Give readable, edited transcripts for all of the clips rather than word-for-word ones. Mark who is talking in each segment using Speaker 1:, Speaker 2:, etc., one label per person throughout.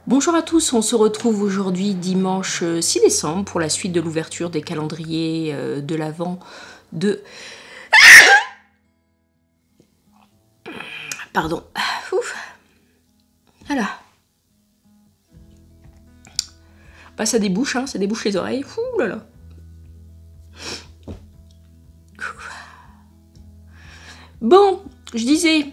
Speaker 1: Bonjour à tous, on se retrouve aujourd'hui dimanche 6 décembre pour la suite de l'ouverture des calendriers de l'Avent de... Pardon. Ouf. Voilà. Bah ça débouche, hein, ça débouche les oreilles. Ouh là là. Bon, je disais...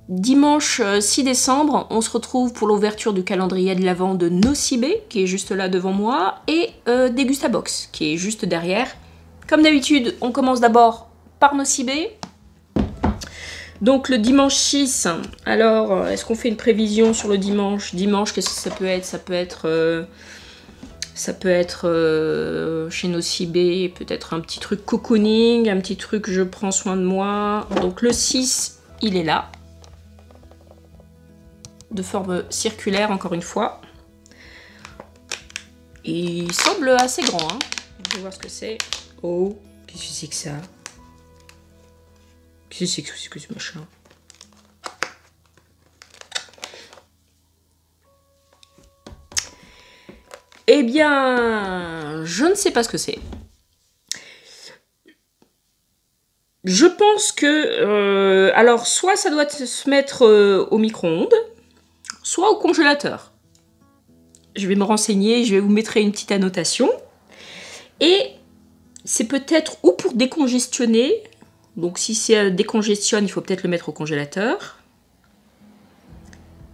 Speaker 1: Dimanche 6 décembre, on se retrouve pour l'ouverture du calendrier de l'Avent de Nocibé, qui est juste là devant moi, et Degustabox, qui est juste derrière. Comme d'habitude, on commence d'abord par Nocibé. Donc le dimanche 6, alors est-ce qu'on fait une prévision sur le dimanche? Dimanche, qu'est-ce que ça peut être? Ça peut être chez Nocibé, peut-être un petit truc cocooning, un petit truc je prends soin de moi. Donc le 6, il est là. De forme circulaire, encore une fois. Et il semble assez grand, hein. Je vais voir ce que c'est. Oh, qu'est-ce que c'est que ça? Qu'est-ce que c'est que ce machin? Eh bien, je ne sais pas ce que c'est. Je pense que... alors, soit ça doit se mettre au micro-ondes, soit au congélateur. Je vais me renseigner, je vais vous mettre une petite annotation. Et c'est peut-être ou pour décongestionner. Donc si ça décongestionne, il faut peut-être le mettre au congélateur.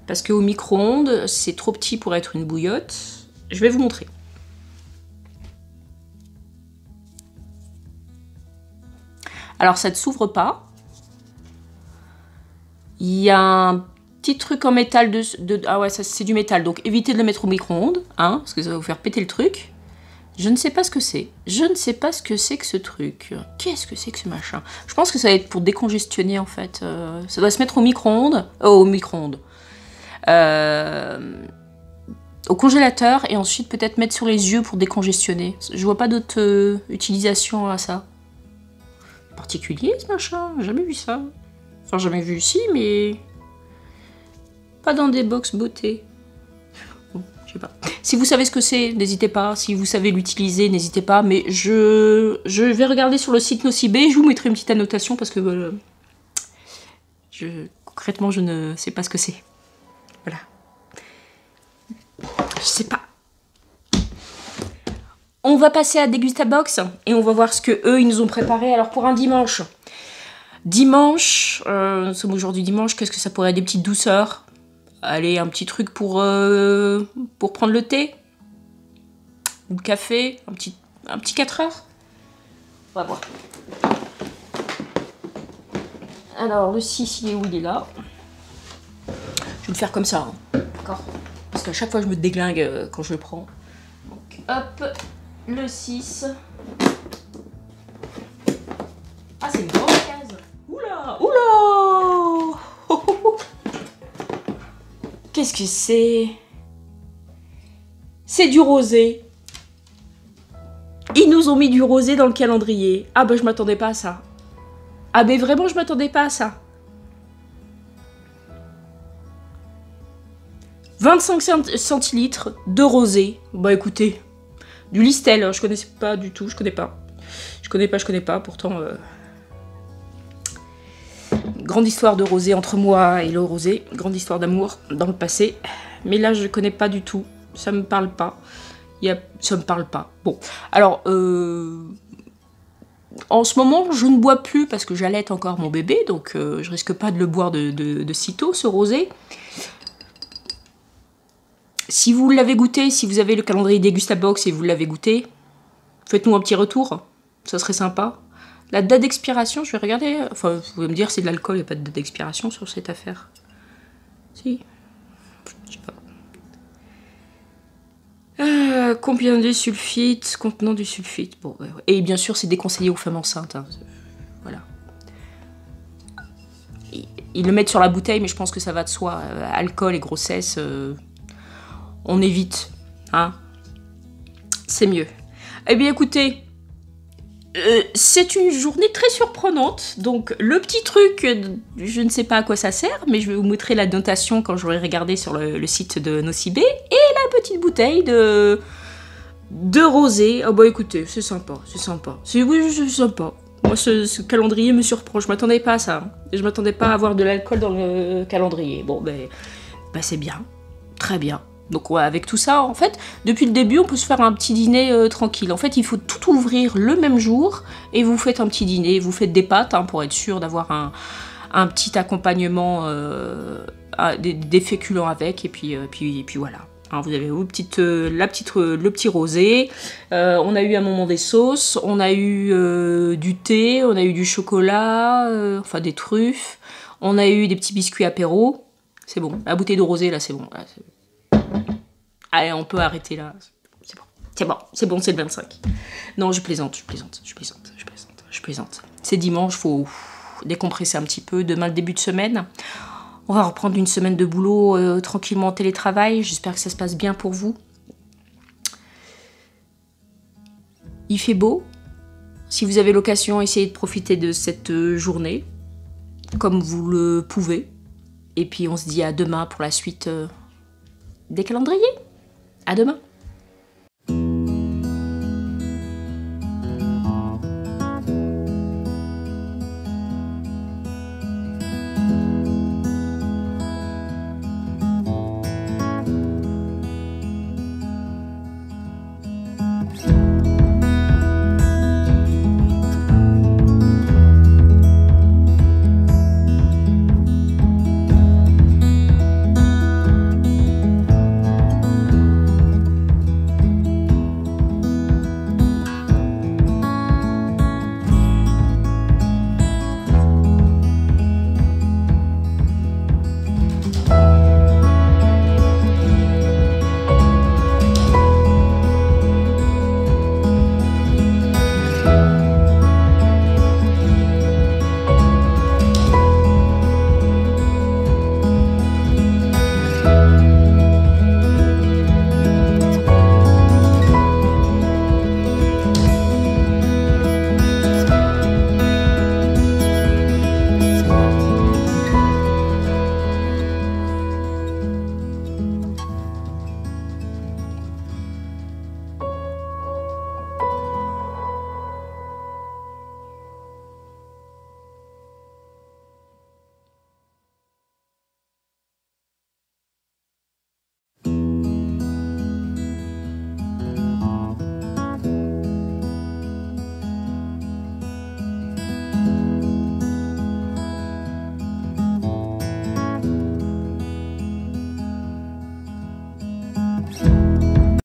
Speaker 1: Parce qu'au micro-ondes, c'est trop petit pour être une bouillotte. Je vais vous montrer. Alors ça ne s'ouvre pas. Il y a un petit truc en métal ah ouais, ça c'est du métal, donc évitez de le mettre au micro-ondes, hein, parce que ça va vous faire péter le truc. Je ne sais pas ce que c'est. Je ne sais pas ce que c'est que ce truc. Qu'est-ce que c'est que ce machin? Je pense que ça va être pour décongestionner en fait. Ça doit se mettre au micro-ondes. Au micro-ondes. Au congélateur et ensuite peut-être mettre sur les yeux pour décongestionner. Je vois pas d'autre utilisation à ça. Particulier ce machin, jamais vu ça. Enfin jamais vu ici, mais... Pas dans des box beauté. Bon, je sais pas. Si vous savez ce que c'est, n'hésitez pas. Si vous savez l'utiliser, n'hésitez pas. Mais je vais regarder sur le site Nocibé. Je vous mettrai une petite annotation parce que concrètement, je ne sais pas ce que c'est. Voilà. Je sais pas. On va passer à Degustabox et on va voir ce que eux ils nous ont préparé. Alors pour un dimanche. Dimanche, nous sommes aujourd'hui dimanche. Qu'est-ce que ça pourrait être? Des petites douceurs. Allez, un petit truc pour prendre le thé. Ou le café. Un petit 4 heures. On va voir. Alors, le 6, il est où? Il est là. Je vais le faire comme ça. Hein. D'accord? Parce qu'à chaque fois, je me déglingue quand je le prends. Donc, hop. Le 6. Ah, c'est une grande case. Oula! Oula! Qu'est-ce que c'est? C'est du rosé. Ils nous ont mis du rosé dans le calendrier. Ah bah je m'attendais pas à ça. Ah mais vraiment je m'attendais pas à ça. 25 centilitres de rosé. Bah écoutez, du Listel, hein, je connaissais pas du tout, je connais pas. Je connais pas, pourtant... Grande histoire de rosé entre moi et le rosé. Grande histoire d'amour dans le passé. Mais là, je connais pas du tout. Ça me parle pas. Ça me parle pas. Bon, alors... En ce moment, je ne bois plus parce que j'allaite encore mon bébé. Donc, je risque pas de le boire de sitôt, ce rosé. Si vous l'avez goûté, si vous avez le calendrier Degustabox et vous l'avez goûté, faites-nous un petit retour. Ça serait sympa. La date d'expiration, je vais regarder. Enfin, vous pouvez me dire c'est de l'alcool, il n'y a pas de date d'expiration sur cette affaire. Si. Je sais pas. Combien de sulfite? Contenant du sulfite. Bon, ouais. Et bien sûr, c'est déconseillé aux femmes enceintes. Hein. Voilà. Ils le mettent sur la bouteille, mais je pense que ça va de soi. Alcool et grossesse, on évite. Hein. C'est mieux. Eh bien, écoutez. C'est une journée très surprenante. Donc, le petit truc, je ne sais pas à quoi ça sert, mais je vais vous montrer la notation quand j'aurai regardé sur le site de Nocibé. Et la petite bouteille de rosé. Ah bah écoutez, c'est sympa, c'est sympa. Oui, c'est sympa. Moi, ce calendrier me surprend. Je m'attendais pas à ça. Hein. Je m'attendais pas à avoir de l'alcool dans le calendrier. Bon, ben c'est bien. Très bien. Donc ouais, avec tout ça, en fait, depuis le début, on peut se faire un petit dîner tranquille. En fait, il faut tout ouvrir le même jour et vous faites un petit dîner. Vous faites des pâtes hein, pour être sûr d'avoir un petit accompagnement, des féculents avec, et puis voilà. Hein, vous avez le petit rosé. On a eu un moment des sauces, on a eu du thé, on a eu du chocolat, enfin des truffes. On a eu des petits biscuits apéro. C'est bon. La bouteille de rosé, là, c'est bon. Là, c'est bon. Allez, on peut arrêter là. C'est bon. C'est bon, c'est bon, c'est le 25. Non, je plaisante. C'est dimanche, faut décompresser un petit peu. Demain, le début de semaine. On va reprendre une semaine de boulot tranquillement en télétravail. J'espère que ça se passe bien pour vous. Il fait beau. Si vous avez l'occasion, essayez de profiter de cette journée comme vous le pouvez. Et puis on se dit à demain pour la suite des calendriers. À demain.